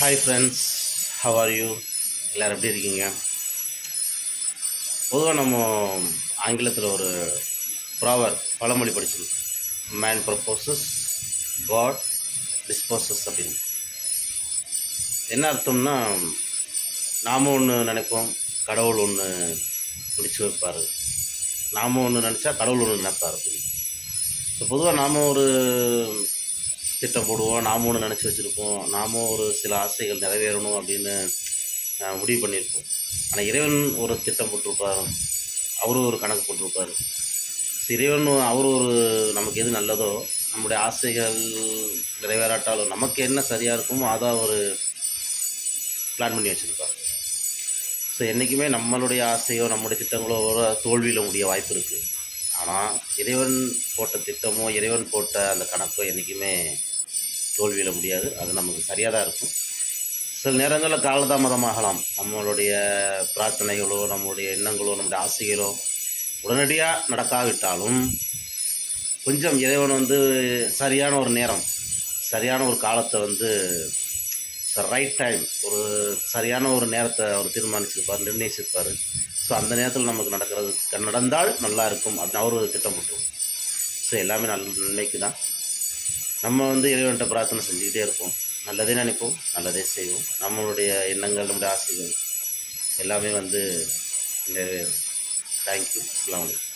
Hi friends, how are you? எல்லோரும் எப்படி இருக்கீங்க? பொதுவாக நம்ம ஆங்கிலத்தில் ஒரு பழமொழி படிச்சிருக்கோம். மேன் ப்ரப்போசஸ், காட் டிஸ்போசஸ் அப்படின்னு. என்ன அர்த்தம்னா, நாம் ஒன்று நினைப்போம், கடவுள் ஒன்று பிடிச்சி வைப்பார். நாம் ஒன்று நினச்சா கடவுள் ஒன்று நினைப்பார் அப்படின்னு. ஸோ பொதுவாக நாம் ஒரு திட்டம் போடுவோம், நாம் ஒன்று நினச்சி வச்சுருப்போம், நாமும் ஒரு சில ஆசைகள் நிறைவேறணும் அப்படின்னு முடிவு பண்ணியிருப்போம். ஆனால் இறைவன் ஒரு திட்டம் போட்டிருப்பார், அவரும் ஒரு கணக்கு போட்டிருப்பார். இறைவன் அவர் ஒரு நமக்கு எது நல்லதோ, நம்முடைய ஆசைகள் நிறைவேறாட்டாலும் நமக்கு என்ன சரியாக இருக்குமோ அதை ஒரு பிளான் பண்ணி வச்சுருப்பார். ஸோ என்றைக்குமே நம்மளுடைய ஆசையோ நம்முடைய திட்டங்களோ தோல்வியில் முடிய வாய்ப்பு இருக்குது. ஆனால் இறைவன் போட்ட திட்டமோ இறைவன் போட்ட அந்த கணக்கோ என்றைக்குமே தோல்வியில் முடியாது. அது நமக்கு சரியாக தான் இருக்கும். சில நேரங்களில் காலதாமதமாகலாம். நம்மளுடைய பிரார்த்தனைகளோ நம்மளுடைய எண்ணங்களோ நம்முடைய ஆசைகளோ உடனடியாக நடக்காவிட்டாலும் கொஞ்சம் இறைவன் சரியான ஒரு நேரம், சரியான ஒரு காலத்தை ரைட் டைம், ஒரு சரியான ஒரு நேரத்தை அவர் தீர்மானிச்சிருப்பார், நிர்ணயிச்சிருப்பார். ஸோ அந்த நேரத்தில் நமக்கு நடந்தால் நல்லா இருக்கும் அப்படின்னு அவர் ஒரு திட்டம் போட்டுருவோம். ஸோ எல்லாமே நன்மைக்கு தான். நம்ம இறைவன்கிட்ட பிரார்த்தனை செஞ்சுக்கிட்டே இருப்போம், நல்லதே நினைப்போம், நல்லதே செய்வோம். நம்மளுடைய எண்ணங்கள், நம்முடைய ஆசைகள் எல்லாமே நிறைவேறும். தேங்க்யூ. அஸ்ஸலாமு அலைக்கும்.